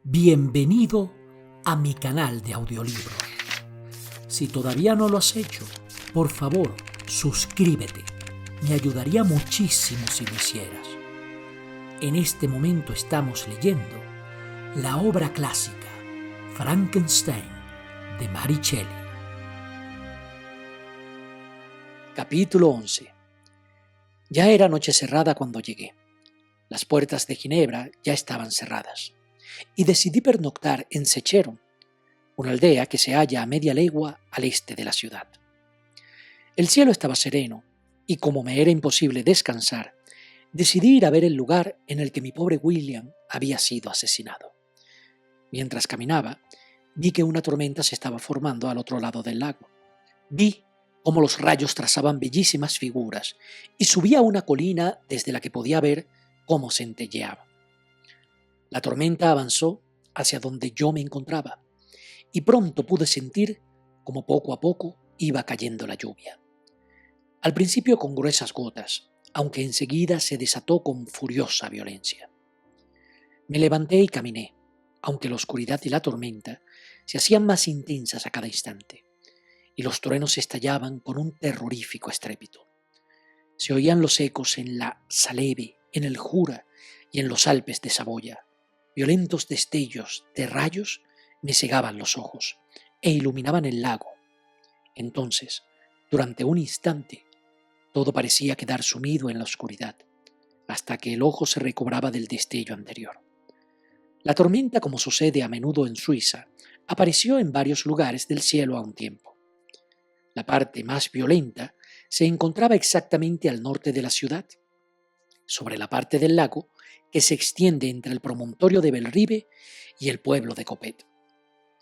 Bienvenido a mi canal de audiolibros. Si todavía no lo has hecho, por favor, suscríbete. Me ayudaría muchísimo si lo hicieras. En este momento estamos leyendo la obra clásica Frankenstein de Mary Shelley. Capítulo 11. Ya era noche cerrada cuando llegué. Las puertas de Ginebra ya estaban cerradas y decidí pernoctar en Secheron, una aldea que se halla a media legua al este de la ciudad. El cielo estaba sereno y como me era imposible descansar, decidí ir a ver el lugar en el que mi pobre William había sido asesinado. Mientras caminaba, vi que una tormenta se estaba formando al otro lado del lago. Vi cómo los rayos trazaban bellísimas figuras y subía a una colina desde la que podía ver cómo centelleaba. La tormenta avanzó hacia donde yo me encontraba y pronto pude sentir cómo poco a poco iba cayendo la lluvia. Al principio con gruesas gotas, aunque enseguida se desató con furiosa violencia. Me levanté y caminé, aunque la oscuridad y la tormenta se hacían más intensas a cada instante, y los truenos estallaban con un terrorífico estrépito. Se oían los ecos en la Saleve, en el Jura y en los Alpes de Saboya. Violentos destellos de rayos me cegaban los ojos e iluminaban el lago. Entonces, durante un instante, todo parecía quedar sumido en la oscuridad, hasta que el ojo se recobraba del destello anterior. La tormenta, como sucede a menudo en Suiza, apareció en varios lugares del cielo a un tiempo. La parte más violenta se encontraba exactamente al norte de la ciudad, sobre la parte del lago que se extiende entre el promontorio de Belrive y el pueblo de Copet.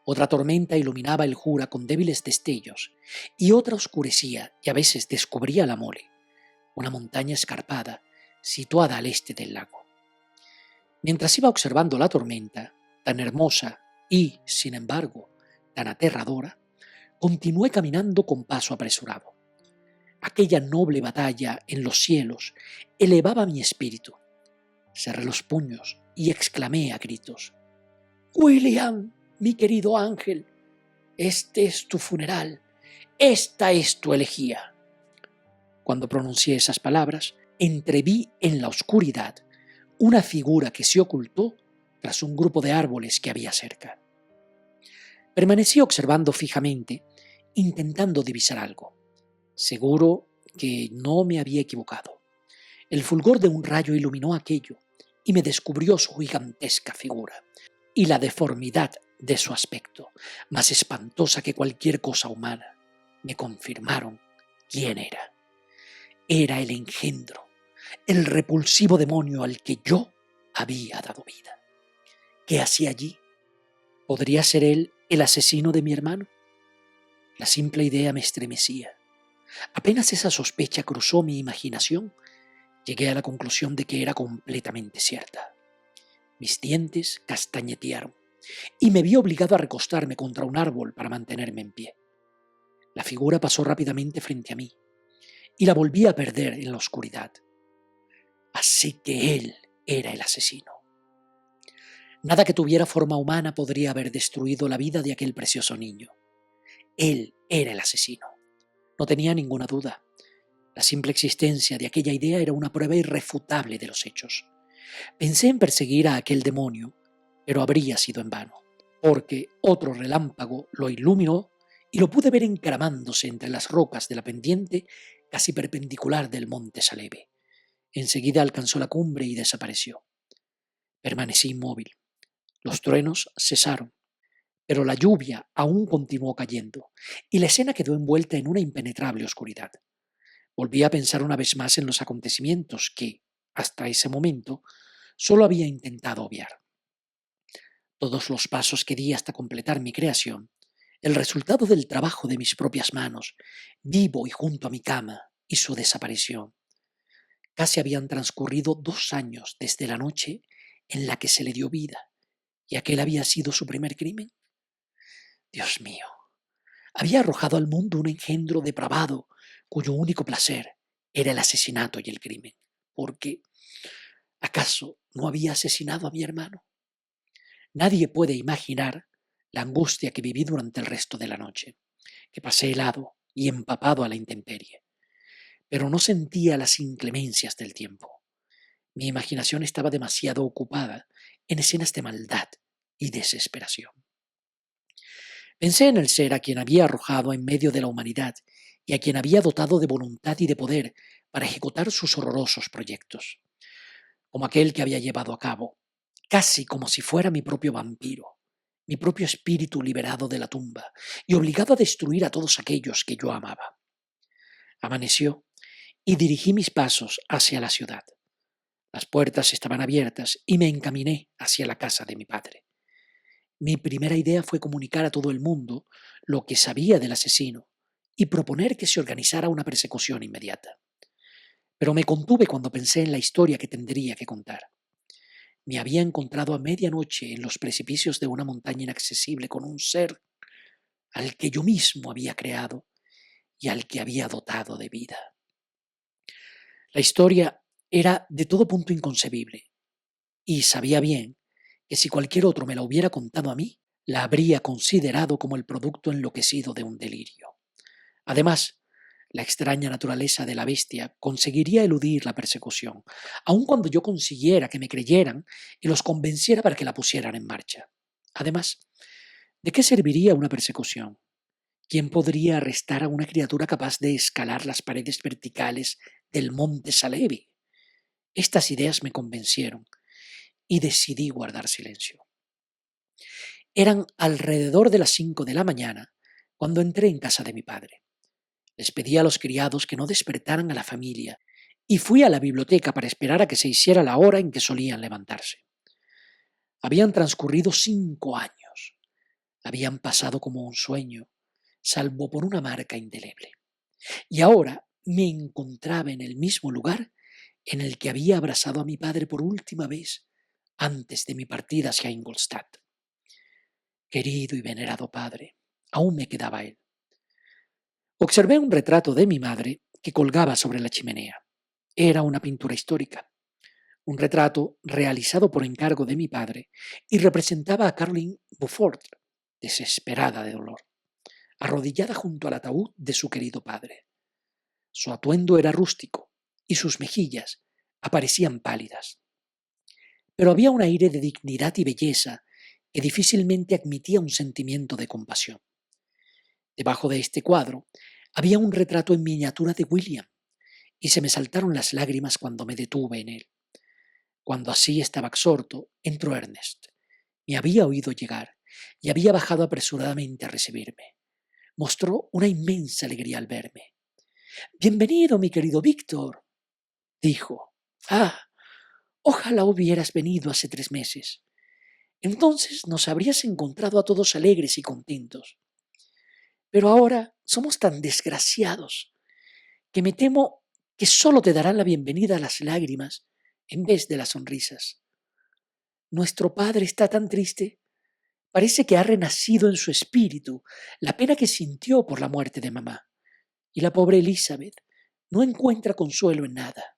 Otra tormenta iluminaba el Jura con débiles destellos y otra oscurecía y a veces descubría la Mole, una montaña escarpada situada al este del lago. Mientras iba observando la tormenta, tan hermosa y, sin embargo, tan aterradora, continué caminando con paso apresurado. Aquella noble batalla en los cielos elevaba mi espíritu. Cerré los puños y exclamé a gritos: «William, mi querido ángel, este es tu funeral, esta es tu elegía». Cuando pronuncié esas palabras, entreví en la oscuridad una figura que se ocultó tras un grupo de árboles que había cerca. Permanecí observando fijamente, intentando divisar algo. Seguro que no me había equivocado. El fulgor de un rayo iluminó aquello y me descubrió su gigantesca figura y la deformidad de su aspecto, más espantosa que cualquier cosa humana. Me confirmaron quién era. Era el engendro, el repulsivo demonio al que yo había dado vida. ¿Qué hacía allí? ¿Podría ser él el asesino de mi hermano? La simple idea me estremecía. Apenas esa sospecha cruzó mi imaginación, llegué a la conclusión de que era completamente cierta. Mis dientes castañetearon y me vi obligado a recostarme contra un árbol para mantenerme en pie. La figura pasó rápidamente frente a mí y la volví a perder en la oscuridad. Así que él era el asesino. Nada que tuviera forma humana podría haber destruido la vida de aquel precioso niño. Él era el asesino. No tenía ninguna duda. La simple existencia de aquella idea era una prueba irrefutable de los hechos. Pensé en perseguir a aquel demonio, pero habría sido en vano, porque otro relámpago lo iluminó y lo pude ver encaramándose entre las rocas de la pendiente casi perpendicular del monte Saleve. Enseguida alcanzó la cumbre y desapareció. Permanecí inmóvil. Los truenos cesaron, pero la lluvia aún continuó cayendo y la escena quedó envuelta en una impenetrable oscuridad. Volví a pensar una vez más en los acontecimientos que, hasta ese momento, solo había intentado obviar. Todos los pasos que di hasta completar mi creación, el resultado del trabajo de mis propias manos, vivo y junto a mi cama, y su desaparición. Casi habían transcurrido 2 años desde la noche en la que se le dio vida, y aquel había sido su primer crimen. Dios mío, había arrojado al mundo un engendro depravado, cuyo único placer era el asesinato y el crimen, porque ¿acaso no había asesinado a mi hermano? Nadie puede imaginar la angustia que viví durante el resto de la noche, que pasé helado y empapado a la intemperie. Pero no sentía las inclemencias del tiempo. Mi imaginación estaba demasiado ocupada en escenas de maldad y desesperación. Pensé en el ser a quien había arrojado en medio de la humanidad y a quien había dotado de voluntad y de poder para ejecutar sus horrorosos proyectos, como aquel que había llevado a cabo, casi como si fuera mi propio vampiro, mi propio espíritu liberado de la tumba y obligado a destruir a todos aquellos que yo amaba. Amaneció y dirigí mis pasos hacia la ciudad. Las puertas estaban abiertas y me encaminé hacia la casa de mi padre. Mi primera idea fue comunicar a todo el mundo lo que sabía del asesino y proponer que se organizara una persecución inmediata. Pero me contuve cuando pensé en la historia que tendría que contar. Me había encontrado a medianoche en los precipicios de una montaña inaccesible con un ser al que yo mismo había creado y al que había dotado de vida. La historia era de todo punto inconcebible y sabía bien que si cualquier otro me la hubiera contado a mí, la habría considerado como el producto enloquecido de un delirio. Además, la extraña naturaleza de la bestia conseguiría eludir la persecución, aun cuando yo consiguiera que me creyeran y los convenciera para que la pusieran en marcha. Además, ¿de qué serviría una persecución? ¿Quién podría arrestar a una criatura capaz de escalar las paredes verticales del monte Salevi? Estas ideas me convencieron y decidí guardar silencio. Eran alrededor de las 5 de la mañana cuando entré en casa de mi padre. Les pedí a los criados que no despertaran a la familia y fui a la biblioteca para esperar a que se hiciera la hora en que solían levantarse. Habían transcurrido 5 años. Habían pasado como un sueño, salvo por una marca indeleble. Y ahora me encontraba en el mismo lugar en el que había abrazado a mi padre por última vez antes de mi partida hacia Ingolstadt. Querido y venerado padre, aún me quedaba él. Observé un retrato de mi madre que colgaba sobre la chimenea. Era una pintura histórica, un retrato realizado por encargo de mi padre y representaba a Caroline Beaufort, desesperada de dolor, arrodillada junto al ataúd de su querido padre. Su atuendo era rústico y sus mejillas aparecían pálidas. Pero había un aire de dignidad y belleza que difícilmente admitía un sentimiento de compasión. Debajo de este cuadro había un retrato en miniatura de William, y se me saltaron las lágrimas cuando me detuve en él. Cuando así estaba absorto, entró Ernest. Me había oído llegar y había bajado apresuradamente a recibirme. Mostró una inmensa alegría al verme. «Bienvenido, mi querido Víctor», dijo. «Ah, ojalá hubieras venido hace 3 meses. Entonces nos habrías encontrado a todos alegres y contentos. Pero ahora somos tan desgraciados que me temo que solo te darán la bienvenida a las lágrimas en vez de las sonrisas. Nuestro padre está tan triste, parece que ha renacido en su espíritu la pena que sintió por la muerte de mamá, y la pobre Elizabeth no encuentra consuelo en nada».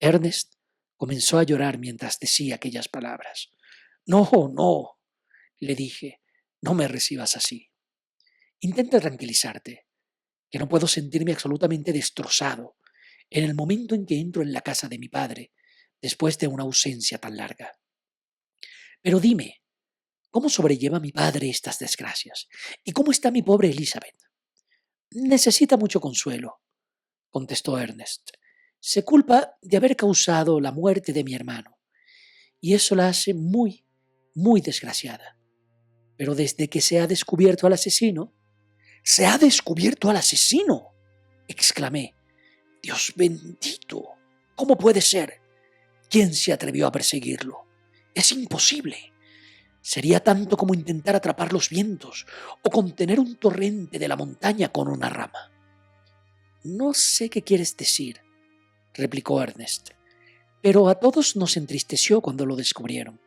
Ernest comenzó a llorar mientras decía aquellas palabras. «No, no», le dije, «no me recibas así. Intenta tranquilizarte, que no puedo sentirme absolutamente destrozado en el momento en que entro en la casa de mi padre después de una ausencia tan larga. Pero dime, ¿cómo sobrelleva mi padre estas desgracias? ¿Y cómo está mi pobre Elizabeth?» «Necesita mucho consuelo», contestó Ernest. «Se culpa de haber causado la muerte de mi hermano, y eso la hace muy, muy desgraciada. Pero desde que se ha descubierto al asesino...» «¿Se ha descubierto al asesino?», exclamé. «Dios bendito, ¿cómo puede ser? ¿Quién se atrevió a perseguirlo? Es imposible. Sería tanto como intentar atrapar los vientos o contener un torrente de la montaña con una rama». «No sé qué quieres decir», replicó Ernest, «pero a todos nos entristeció cuando lo descubrieron.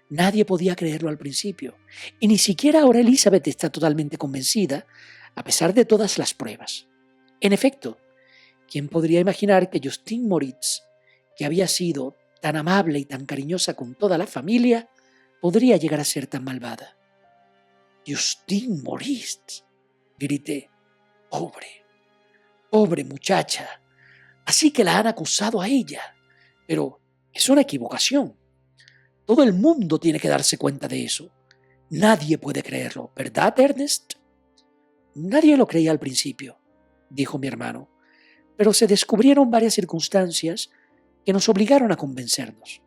Nadie podía creerlo al principio, y ni siquiera ahora Elizabeth está totalmente convencida, a pesar de todas las pruebas. En efecto, ¿quién podría imaginar que Justine Moritz, que había sido tan amable y tan cariñosa con toda la familia, podría llegar a ser tan malvada? «Justine Maurice», grité. Pobre muchacha. Así que la han acusado a ella. Pero es una equivocación. Todo el mundo tiene que darse cuenta de eso. Nadie puede creerlo, ¿verdad, Ernest? Nadie lo creía al principio, dijo mi hermano, pero se descubrieron varias circunstancias que nos obligaron a convencernos.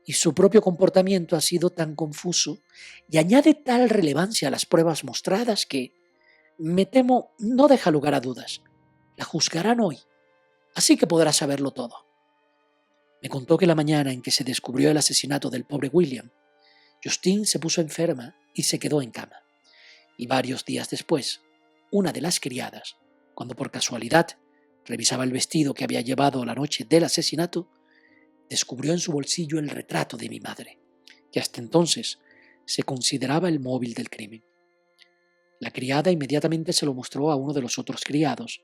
Y su propio comportamiento ha sido tan confuso y añade tal relevancia a las pruebas mostradas que, me temo, no deja lugar a dudas. La juzgarán hoy, así que podrá saberlo todo. Me contó que la mañana en que se descubrió el asesinato del pobre William, Justine se puso enferma y se quedó en cama. Y varios días después, una de las criadas, cuando por casualidad revisaba el vestido que había llevado la noche del asesinato, descubrió en su bolsillo el retrato de mi madre, que hasta entonces se consideraba el móvil del crimen. La criada inmediatamente se lo mostró a uno de los otros criados,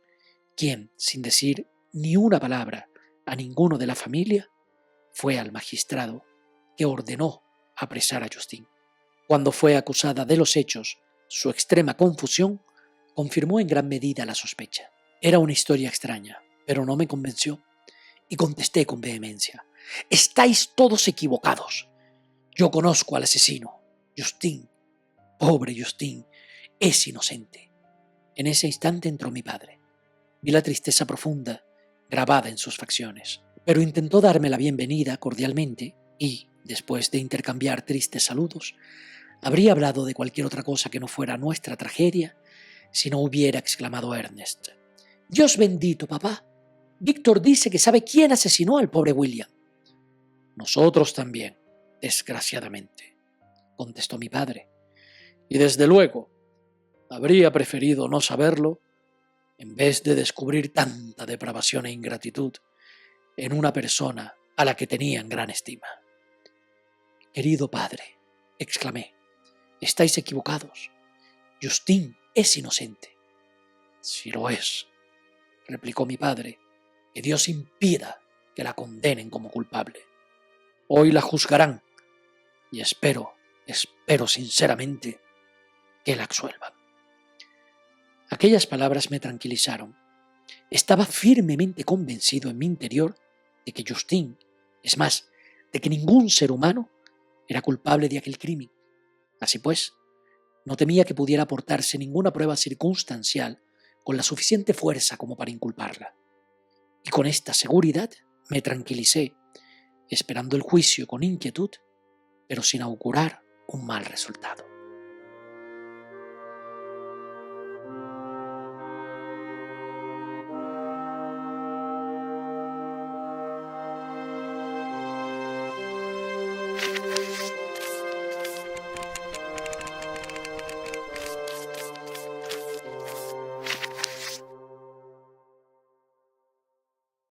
quien, sin decir ni una palabra a ninguno de la familia, fue al magistrado, que ordenó apresar a Justine. Cuando fue acusada de los hechos, su extrema confusión confirmó en gran medida la sospecha. Era una historia extraña, pero no me convenció, y contesté con vehemencia: «Estáis todos equivocados. Yo conozco al asesino. Justine, pobre Justine, es inocente». En ese instante entró mi padre. Vi la tristeza profunda grabada en sus facciones, pero intentó darme la bienvenida cordialmente y, después de intercambiar tristes saludos, habría hablado de cualquier otra cosa que no fuera nuestra tragedia si no hubiera exclamado Ernest: «Dios bendito, papá. Víctor dice que sabe quién asesinó al pobre William». «Nosotros también, desgraciadamente», contestó mi padre. «Y desde luego, habría preferido no saberlo en vez de descubrir tanta depravación e ingratitud en una persona a la que tenía en gran estima». «Querido padre», exclamé, «estáis equivocados. Justine es inocente». «Si lo es», replicó mi padre, «que Dios impida que la condenen como culpable. Hoy la juzgarán y espero sinceramente que la absuelvan». Aquellas palabras me tranquilizaron. Estaba firmemente convencido en mi interior de que Justine, es más, de que ningún ser humano era culpable de aquel crimen. Así pues, no temía que pudiera aportarse ninguna prueba circunstancial con la suficiente fuerza como para inculparla. Y con esta seguridad me tranquilicé, esperando el juicio con inquietud, pero sin augurar un mal resultado.